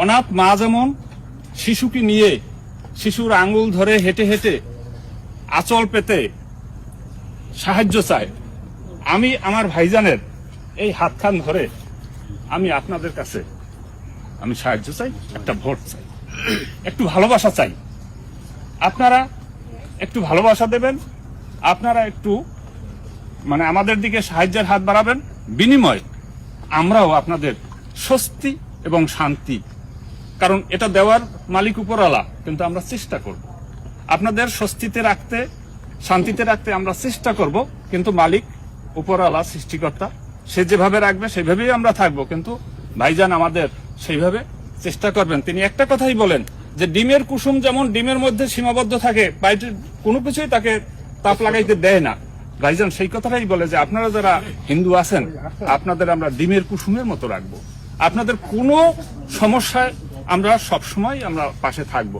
অনাথ মা যেমন শিশুকে নিয়ে শিশুর আঙ্গুল ধরে হেঁটে হেঁটে আঁচল পেতে সাহায্য চায়, আমি আমার ভাইজানের এই হাতখান ধরে আমি আপনাদের কাছে আমি সাহায্য চাই, একটা ভোট চাই, একটু ভালোবাসা চাই। আপনারা একটু ভালোবাসা দেবেন, আপনারা একটু আমাদের দিকে সাহায্যের হাত বাড়াবেন, বিনিময় আমরাও আপনাদের স্বস্তি এবং শান্তি, কারণ এটা দেওয়ার মালিক উপরওয়ালা, কিন্তু আমরা চেষ্টা করব আপনাদের স্বস্তিতে রাখতে, শান্তিতে রাখতে আমরা চেষ্টা করব, কিন্তু মালিক উপরওয়ালা সৃষ্টিকর্তা সে যেভাবে রাখবে সেভাবেই আমরা থাকবো, কিন্তু ভাইজান আমাদের সেইভাবে চেষ্টা করবেন। তিনি একটা কথাই বলেন যে ডিমের কুসুম যেমন ডিমের মধ্যে সীমাবদ্ধ থাকে, বাইরে কোনো কিছুই তাকে তাপ লাগাইতে দেয় না, ভাইজান সেই কথাটাই বলে যে আপনারা যারা হিন্দু আছেন আপনাদের আমরা ডিমের কুসুমের মতো রাখবো, আপনাদের কোনো সমস্যায় আমরা সবসময় আমরা পাশে থাকবো।